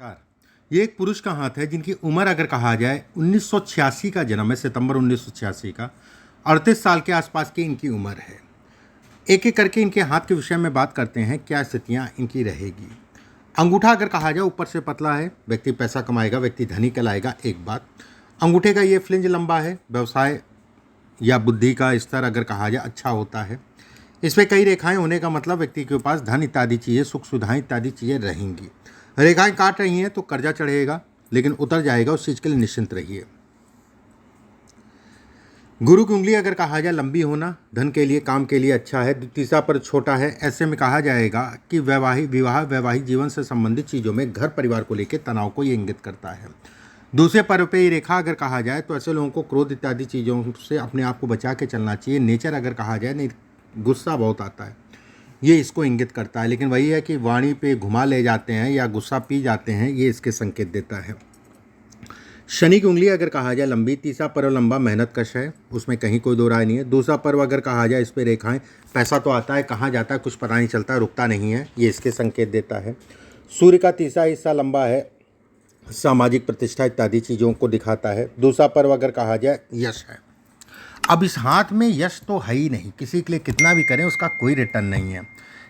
नमस्कार। ये एक पुरुष का हाथ है जिनकी उम्र अगर कहा जाए 1986 का जन्म है, सितंबर 1986 का। 38 साल के आसपास की इनकी उम्र है। एक एक करके इनके हाथ के विषय में बात करते हैं, क्या स्थितियां इनकी रहेगी। अंगूठा अगर कहा जाए ऊपर से पतला है, व्यक्ति पैसा कमाएगा, व्यक्ति धनी कहलाएगा। एक बात, अंगूठे का ये फ्लिंज लंबा है, व्यवसाय या बुद्धि का स्तर अगर कहा जाए अच्छा होता है। इसमें कई रेखाएं होने का मतलब व्यक्ति के पास धन इत्यादि चीज़ें, सुख सुविधाएं इत्यादि चीज़ें रहेंगी। रेखाएं काट रही हैं तो कर्जा चढ़ेगा, लेकिन उतर जाएगा, उस चीज़ के लिए निश्चिंत रहिए। गुरु की उंगली अगर कहा जाए लंबी होना धन के लिए, काम के लिए अच्छा है। तीसरा पर छोटा है, ऐसे में कहा जाएगा कि वैवाहिक जीवन से संबंधित चीज़ों में, घर परिवार को लेकर तनाव को ये इंगित करता है। दूसरे पर्व पे ये रेखा अगर कहा जाए तो ऐसे लोगों को क्रोध इत्यादि चीज़ों से अपने आप को बचा के चलना चाहिए। नेचर अगर कहा जाए नहीं, गुस्सा बहुत आता है, ये इसको इंगित करता है। लेकिन वही है कि वाणी पे घुमा ले जाते हैं या गुस्सा पी जाते हैं, ये इसके संकेत देता है। शनि की उंगली अगर कहा जाए लंबी, तीसरा पर्व लंबा मेहनत कश है, उसमें कहीं कोई दो राय नहीं है। दूसरा पर्व अगर कहा जाए इस पर रेखाएं, पैसा तो आता है, कहाँ जाता है कुछ पता नहीं चलता, रुकता नहीं है, ये इसके संकेत देता है। सूर्य का तीसरा हिस्सा लंबा है, सामाजिक प्रतिष्ठा इत्यादि चीज़ों को दिखाता है। दूसरा पर्व अगर कहा जाए यश है। अब इस हाथ में यश तो है ही नहीं, किसी के लिए कितना भी करें उसका कोई रिटर्न नहीं है।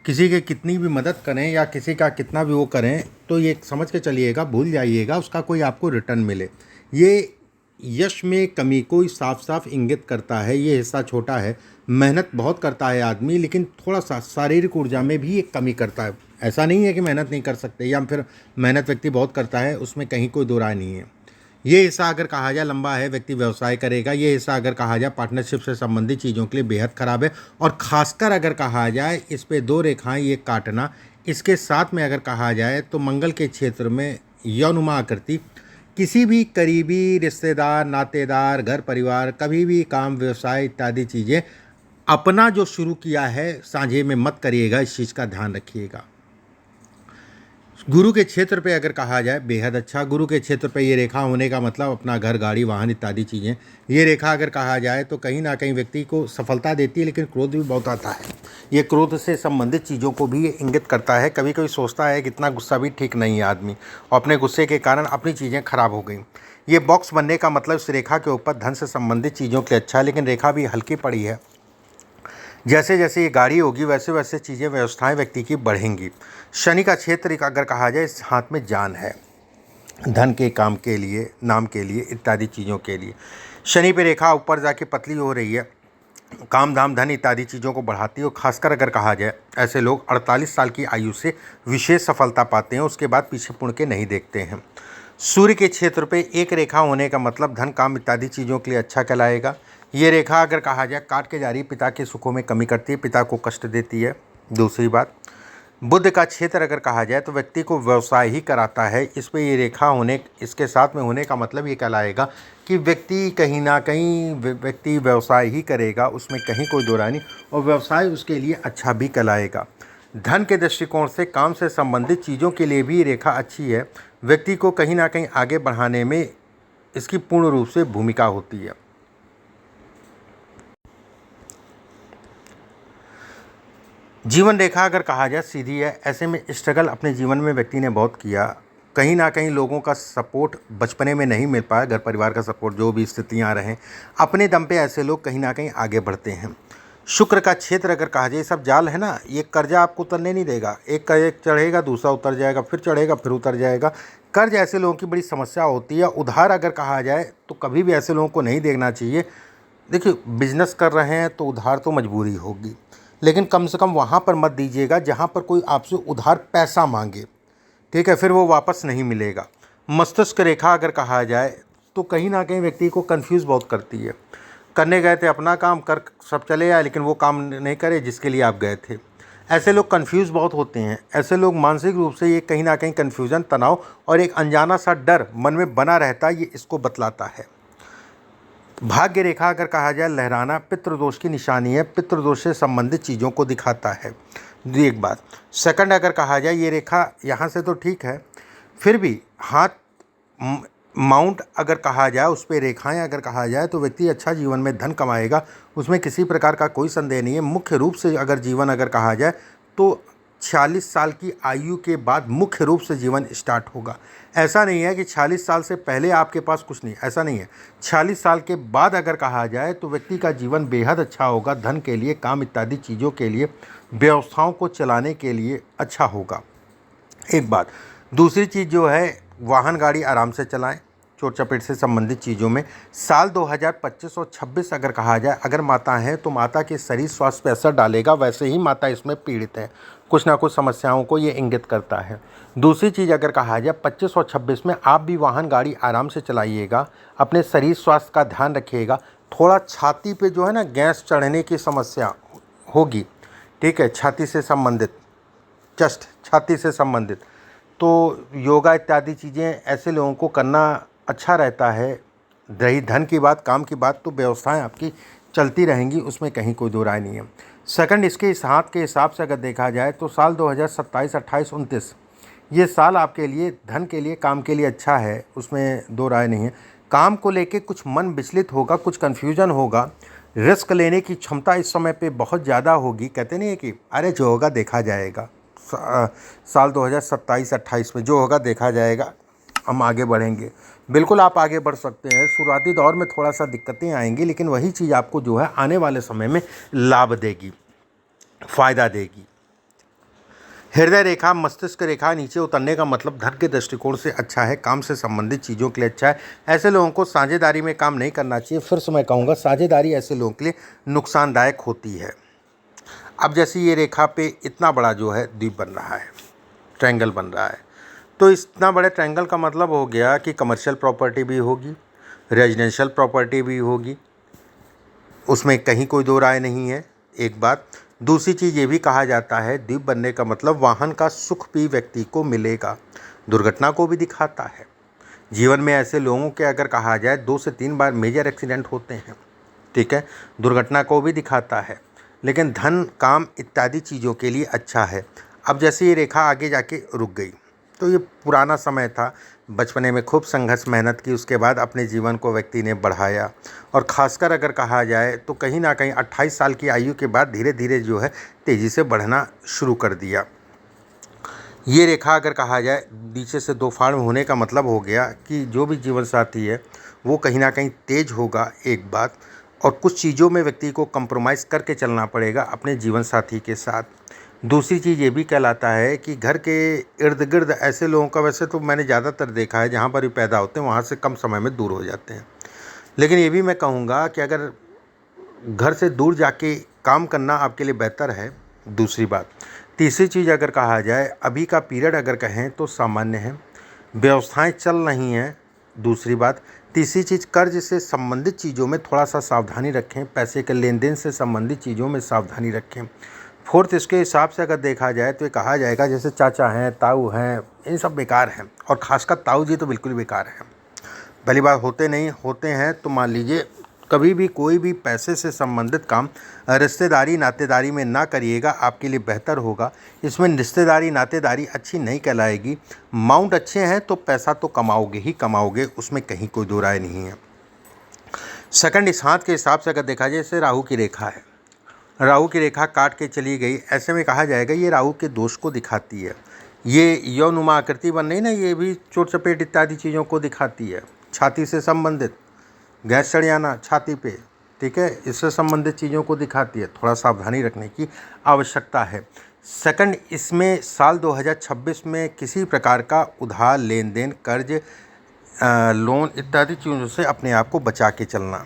किसी के कितनी भी मदद करें या किसी का कितना भी वो करें तो ये समझ के चलिएगा, भूल जाइएगा उसका कोई आपको रिटर्न मिले। ये यश में कमी को साफ साफ इंगित करता है। ये हिस्सा छोटा है, मेहनत बहुत करता है आदमी, लेकिन थोड़ा सा शारीरिक ऊर्जा में भी एक कमी करता है। ऐसा नहीं है कि मेहनत नहीं कर सकते या फिर मेहनत व्यक्ति बहुत करता है, उसमें कहीं कोई दो राय नहीं है। ये हिस्सा अगर कहा जाए लंबा है, व्यक्ति व्यवसाय करेगा। ये हिस्सा अगर कहा जाए पार्टनरशिप से संबंधित चीज़ों के लिए बेहद खराब है। और खासकर अगर कहा जाए इस पे दो रेखाएं ये काटना, इसके साथ में अगर कहा जाए तो मंगल के क्षेत्र में यौनुमा आकृति, किसी भी करीबी रिश्तेदार, नातेदार, घर परिवार, कभी भी काम व्यवसाय इत्यादि चीज़ें अपना जो शुरू किया है साझे में मत करिएगा, इस चीज़ का ध्यान रखिएगा। गुरु के क्षेत्र पे अगर कहा जाए बेहद अच्छा। गुरु के क्षेत्र पे ये रेखा होने का मतलब अपना घर, गाड़ी, वाहन इत्यादि चीज़ें। ये रेखा अगर कहा जाए तो कहीं ना कहीं व्यक्ति को सफलता देती है, लेकिन क्रोध भी बहुत आता है। ये क्रोध से संबंधित चीज़ों को भी ये इंगित करता है। कभी कभी सोचता है कि इतना गुस्सा भी ठीक नहीं है आदमी, और अपने गुस्से के कारण अपनी चीज़ें खराब हो गई। ये बॉक्स बनने का मतलब इस रेखा के ऊपर धन से संबंधित चीज़ों के लिए अच्छा है, लेकिन रेखा भी हल्की पड़ी है। जैसे जैसे ये गाड़ी होगी वैसे वैसे चीज़ें, व्यवस्थाएं व्यक्ति की बढ़ेंगी। शनि का क्षेत्र अगर कहा जाए इस हाथ में जान है, धन के काम के लिए, नाम के लिए इत्यादि चीज़ों के लिए। शनि पे रेखा ऊपर जाके पतली हो रही है, काम धाम धन इत्यादि चीज़ों को बढ़ाती है। और खासकर अगर कहा जाए ऐसे लोग 48 साल की आयु से विशेष सफलता पाते हैं, उसके बाद पीछे मुड़ के नहीं देखते हैं। सूर्य के क्षेत्र पे एक रेखा होने का मतलब धन, काम इत्यादि चीज़ों के लिए अच्छा कहलाएगा। ये रेखा अगर कहा जाए काट के जा रही, पिता के सुखों में कमी करती है, पिता को कष्ट देती है। दूसरी बात, बुध का क्षेत्र अगर कहा जाए तो व्यक्ति को व्यवसाय ही कराता है। इस पे ये रेखा होने, इसके साथ में होने का मतलब ये कहलाएगा कि व्यक्ति कहीं ना कहीं व्यक्ति व्यवसाय ही करेगा, उसमें कहीं कोई दो राय नहीं, और व्यवसाय उसके लिए अच्छा भी कहलाएगा। धन के दृष्टिकोण से, काम से संबंधित चीज़ों के लिए भी ये रेखा अच्छी है। व्यक्ति को कहीं ना कहीं आगे बढ़ाने में इसकी पूर्ण रूप से भूमिका होती है। जीवन रेखा अगर कहा जाए सीधी है, ऐसे में स्ट्रगल अपने जीवन में व्यक्ति ने बहुत किया। कहीं ना कहीं लोगों का सपोर्ट बचपने में नहीं मिल पाया, घर परिवार का सपोर्ट, जो भी स्थितियां रहें, अपने दम पे ऐसे लोग कहीं ना कहीं आगे बढ़ते हैं। शुक्र का क्षेत्र अगर कहा जाए, सब जाल है ना, ये कर्जा आपको उतरने नहीं देगा। एक का एक चढ़ेगा, दूसरा उतर जाएगा, फिर चढ़ेगा, फिर उतर जाएगा। कर्ज ऐसे लोगों की बड़ी समस्या होती है। उधार अगर कहा जाए तो कभी भी ऐसे लोगों को नहीं देखना चाहिए। देखिए, बिजनेस कर रहे हैं तो उधार तो मजबूरी होगी, लेकिन कम से कम वहाँ पर मत दीजिएगा जहाँ पर कोई आपसे उधार पैसा मांगे, ठीक है, फिर वो वापस नहीं मिलेगा। मस्तिष्क रेखा अगर कहा जाए तो कहीं ना कहीं व्यक्ति को कंफ्यूज बहुत करती है। करने गए थे अपना काम, कर सब चले आए, लेकिन वो काम नहीं करे जिसके लिए आप गए थे। ऐसे लोग कंफ्यूज बहुत होते हैं। ऐसे लोग मानसिक रूप से ये कहीं ना कहीं कन्फ्यूज़न, तनाव और एक अनजाना सा डर मन में बना रहता है, ये इसको बतलाता है। भाग्य रेखा अगर कहा जाए लहराना, पितृदोष की निशानी है, पितृदोष से संबंधित चीज़ों को दिखाता है। एक बात। सेकंड अगर कहा जाए ये रेखा यहाँ से तो ठीक है, फिर भी हाथ माउंट अगर कहा जाए, उस पर रेखाएं अगर कहा जाए तो व्यक्ति अच्छा जीवन में धन कमाएगा, उसमें किसी प्रकार का कोई संदेह नहीं है। मुख्य रूप से अगर जीवन अगर कहा जाए तो 46 साल की आयु के बाद मुख्य रूप से जीवन स्टार्ट होगा। ऐसा नहीं है कि 46 साल से पहले आपके पास कुछ नहीं, ऐसा नहीं है। 46 साल के बाद अगर कहा जाए तो व्यक्ति का जीवन बेहद अच्छा होगा, धन के लिए, काम इत्यादि चीज़ों के लिए, व्यवस्थाओं को चलाने के लिए अच्छा होगा, एक बात। दूसरी चीज़ जो है, वाहन गाड़ी आराम से चलाएं, चोट चपेट से संबंधित चीज़ों में। साल 2025 और 26 अगर कहा जाए, अगर माता हैं तो माता के शरीर स्वास्थ्य पे असर डालेगा, वैसे ही माता इसमें पीड़ित है, कुछ ना कुछ समस्याओं को ये इंगित करता है। दूसरी चीज़ अगर कहा जाए, 25 और 26 में आप भी वाहन गाड़ी आराम से चलाइएगा, अपने शरीर स्वास्थ्य का ध्यान रखिएगा। थोड़ा छाती पे जो है ना गैस चढ़ने की समस्या होगी, ठीक है, छाती से संबंधित, चस्ट, छाती से संबंधित, तो योगा इत्यादि चीज़ें ऐसे लोगों को करना अच्छा रहता है। रही धन की बात, काम की बात, तो व्यवस्थाएं आपकी चलती रहेंगी, उसमें कहीं कोई दो राय नहीं है। सेकंड, इसके इस हाथ के हिसाब से अगर देखा जाए तो साल 2027, 28, 29 ये साल आपके लिए धन के लिए, काम के लिए अच्छा है, उसमें दो राय नहीं है। काम को लेके कुछ मन विचलित होगा, कुछ कन्फ्यूजन होगा, रिस्क लेने की क्षमता इस समय पे बहुत ज़्यादा होगी। कहते नहीं है कि अरे जो होगा देखा जाएगा, साल 2027-28 में जो होगा देखा जाएगा, हम आगे बढ़ेंगे। बिल्कुल आप आगे बढ़ सकते हैं। शुरुआती दौर में थोड़ा सा दिक्कतें आएंगी, लेकिन वही चीज़ आपको जो है आने वाले समय में लाभ देगी, फ़ायदा देगी। हृदय रेखा, मस्तिष्क रेखा नीचे उतरने का मतलब धन के दृष्टिकोण से अच्छा है, काम से संबंधित चीज़ों के लिए अच्छा है। ऐसे लोगों को साझेदारी में काम नहीं करना चाहिए। फिर से मैं कहूँगा, साझेदारी ऐसे लोगों के लिए नुकसानदायक होती है। अब जैसे ये रेखा पे इतना बड़ा जो है द्वीप बन रहा है, ट्रायंगल बन रहा है, तो इतना बड़े ट्रायंगल का मतलब हो गया कि कमर्शियल प्रॉपर्टी भी होगी, रेजिडेंशियल प्रॉपर्टी भी होगी, उसमें कहीं कोई दो राय नहीं है, एक बात। दूसरी चीज़ ये भी कहा जाता है, द्वीप बनने का मतलब वाहन का सुख भी व्यक्ति को मिलेगा, दुर्घटना को भी दिखाता है। जीवन में ऐसे लोगों के अगर कहा जाए 2 से 3 बार मेजर एक्सीडेंट होते हैं, ठीक है, दुर्घटना को भी दिखाता है, लेकिन धन, काम इत्यादि चीज़ों के लिए अच्छा है। अब जैसे ये रेखा आगे जाके रुक गई, तो ये पुराना समय था, बचपने में खूब संघर्ष मेहनत की, उसके बाद अपने जीवन को व्यक्ति ने बढ़ाया, और ख़ासकर अगर कहा जाए तो कहीं ना कहीं 28 साल की आयु के बाद धीरे धीरे जो है तेज़ी से बढ़ना शुरू कर दिया। ये रेखा अगर कहा जाए नीचे से दो फाड़ होने का मतलब हो गया कि जो भी जीवन साथी है वो कहीं ना कहीं तेज होगा, एक बात। और कुछ चीज़ों में व्यक्ति को कंप्रोमाइज़ करके चलना पड़ेगा अपने जीवन साथी के साथ। दूसरी चीज़ ये भी कहलाता है कि घर के इर्द गिर्द ऐसे लोगों का, वैसे तो मैंने ज़्यादातर देखा है जहाँ पर भी पैदा होते हैं वहाँ से कम समय में दूर हो जाते हैं, लेकिन ये भी मैं कहूँगा कि अगर घर से दूर जाके काम करना आपके लिए बेहतर है, दूसरी बात। तीसरी चीज़ अगर कहा जाए, अभी का पीरियड अगर कहें तो सामान्य है, व्यवस्थाएं चल रही हैं, दूसरी बात। तीसरी चीज़, कर्ज से संबंधित चीज़ों में थोड़ा सा सावधानी रखें, पैसे के लेन देन से संबंधित चीज़ों में सावधानी रखें। फोर्थ, इसके हिसाब से अगर देखा जाए तो ये कहा जाएगा जैसे चाचा हैं, ताऊ हैं, इन सब बेकार हैं, और ख़ासकर ताऊ जी तो बिल्कुल बेकार हैं। पहली बात, होते नहीं, होते हैं तो मान लीजिए कभी भी कोई भी पैसे से संबंधित काम रिश्तेदारी नातेदारी में ना करिएगा, आपके लिए बेहतर होगा। इसमें रिश्तेदारी नातेदारी अच्छी नहीं कहलाएगी। माउंट अच्छे हैं तो पैसा तो कमाओगे ही कमाओगे, उसमें कहीं कोई दो राय नहीं है। सेकंड, इस हाथ के हिसाब से अगर देखा जाए, जैसे राहु की रेखा है, राहु की रेखा काट के चली गई, ऐसे में कहा जाएगा ये राहु के दोष को दिखाती है। ये यौनुमा आकृति बन रही ना, ये भी चोट चपेट इत्यादि चीज़ों को दिखाती है, छाती से संबंधित, गैस चढ़ जाना छाती पे, ठीक है, इससे संबंधित चीज़ों को दिखाती है। थोड़ा सावधानी रखने की आवश्यकता है। सेकंड, इसमें साल 2026 में किसी प्रकार का उधार लेन देन, कर्ज, लोन इत्यादि चीज़ों से अपने आप को बचा के चलना।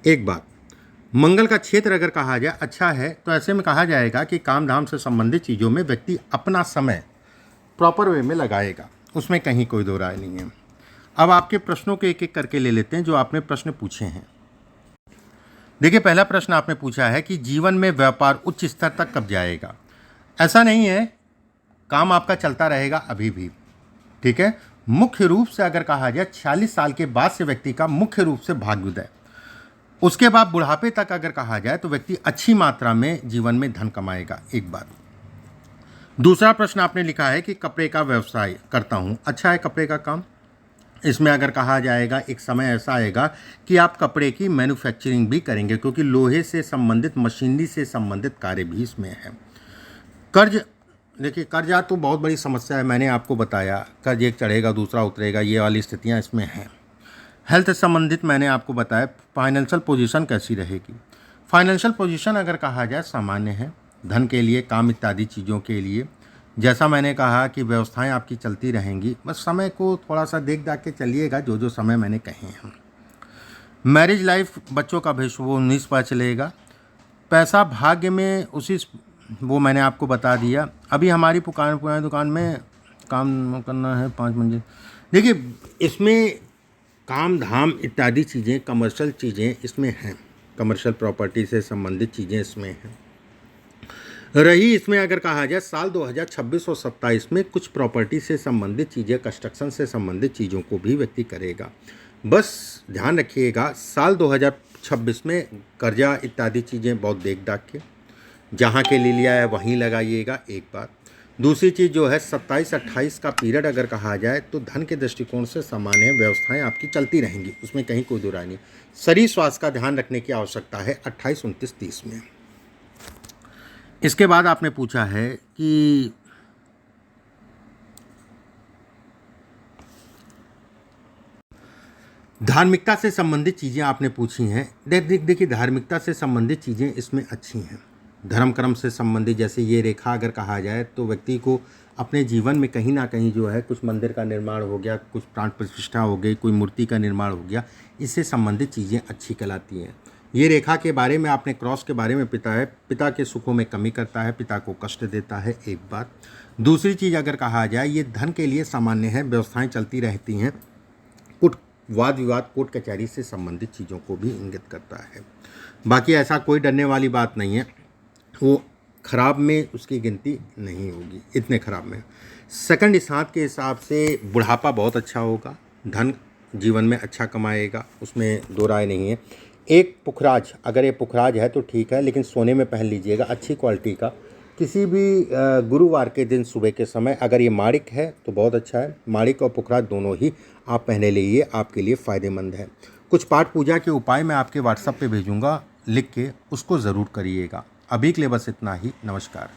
एक बात, मंगल का क्षेत्र अगर कहा जाए अच्छा है, तो ऐसे में कहा जाएगा कि काम धाम से संबंधित चीज़ों में व्यक्ति अपना समय प्रॉपर वे में लगाएगा, उसमें कहीं कोई दो राय नहीं है। अब आपके प्रश्नों को एक एक करके ले लेते हैं जो आपने प्रश्न पूछे हैं। देखिए, पहला प्रश्न आपने पूछा है कि जीवन में व्यापार उच्च स्तर तक कब जाएगा। ऐसा नहीं है, काम आपका चलता रहेगा अभी भी, ठीक है। मुख्य रूप से अगर कहा जाए 46 साल के बाद से व्यक्ति का मुख्य रूप से भाग्योदय, उसके बाद बुढ़ापे तक अगर कहा जाए तो व्यक्ति अच्छी मात्रा में जीवन में धन कमाएगा, एक बात। दूसरा प्रश्न आपने लिखा है कि कपड़े का व्यवसाय करता हूँ, अच्छा है कपड़े का काम, इसमें अगर कहा जाएगा एक समय ऐसा आएगा कि आप कपड़े की मैन्युफैक्चरिंग भी करेंगे, क्योंकि लोहे से संबंधित, मशीनरी से संबंधित कार्य भी इसमें है। कर्ज, देखिए कर्जा तो बहुत बड़ी समस्या है, मैंने आपको बताया कर्ज एक चढ़ेगा दूसरा उतरेगा, ये वाली स्थितियाँ इसमें हैं। हेल्थ संबंधित मैंने आपको बताया। फाइनेंशियल पोजीशन कैसी रहेगी? फाइनेंशियल पोजीशन अगर कहा जाए सामान्य है, धन के लिए, काम इत्यादि चीज़ों के लिए। जैसा मैंने कहा कि व्यवस्थाएं आपकी चलती रहेंगी, बस समय को थोड़ा सा देख दाख के चलिएगा, जो जो समय मैंने कहे हैं। मैरिज लाइफ, बच्चों का भविष्य वो 19 पर चलेगा। पैसा भाग्य में उसी, वो मैंने आपको बता दिया। अभी हमारी पुरानी दुकान में काम करना है 5 मंजिल। देखिए इसमें काम धाम इत्यादि चीज़ें, कमर्शियल चीज़ें इसमें हैं, कमर्शियल प्रॉपर्टी से संबंधित चीज़ें इसमें हैं। रही इसमें अगर कहा जाए साल 2026 और 27 में कुछ प्रॉपर्टी से संबंधित चीज़ें, कंस्ट्रक्शन से संबंधित चीज़ों को भी व्यक्ति करेगा। बस ध्यान रखिएगा साल 2026 में कर्जा इत्यादि चीज़ें बहुत देख दाख के, जहाँ के लिए लिया है वहीं लगाइएगा, एक बात। दूसरी चीज़ जो है 27-28 का पीरियड अगर कहा जाए तो धन के दृष्टिकोण से सामान्य है, व्यवस्थाएं आपकी चलती रहेंगी, उसमें कहीं कोई दो राय नहीं। शरीर स्वास्थ्य का ध्यान रखने की आवश्यकता है 28, 29, 30 में। इसके बाद आपने पूछा है कि धार्मिकता से संबंधित चीज़ें आपने पूछी हैं। देखिए धार्मिकता से संबंधित चीज़ें इसमें अच्छी हैं। धर्म कर्म से संबंधित जैसे ये रेखा अगर कहा जाए तो व्यक्ति को अपने जीवन में कहीं ना कहीं जो है कुछ मंदिर का निर्माण हो गया, कुछ प्राण प्रतिष्ठा हो गई, कोई मूर्ति का निर्माण हो गया, इससे संबंधित चीज़ें अच्छी कहलाती हैं। ये रेखा के बारे में आपने क्रॉस के बारे में पिता के सुखों में कमी करता है, पिता को कष्ट देता है, एक बात। दूसरी चीज़ अगर कहा जाए ये धन के लिए सामान्य है, व्यवस्थाएं चलती रहती हैं। कुछ वाद विवाद कोर्ट कचहरी से संबंधित चीज़ों को भी इंगित करता है। बाकी ऐसा कोई डरने वाली बात नहीं है, वो खराब में उसकी गिनती नहीं होगी, इतने खराब में। सेकंड इस हाथ के हिसाब से बुढ़ापा बहुत अच्छा होगा, धन जीवन में अच्छा कमाएगा, उसमें दो राय नहीं है। एक पुखराज, अगर ये पुखराज है तो ठीक है, लेकिन सोने में पहन लीजिएगा अच्छी क्वालिटी का। किसी भी गुरुवार के दिन सुबह के समय अगर ये माणिक है तो बहुत अच्छा है, माणिक और पुखराज दोनों ही आप पहने लीजिए, आपके लिए फ़ायदेमंद है। कुछ पाठ पूजा के उपाय मैं आपके व्हाट्सएप पे भेजूँगा लिख के, उसको ज़रूर करिएगा। अभी के लिए बस इतना ही, नमस्कार।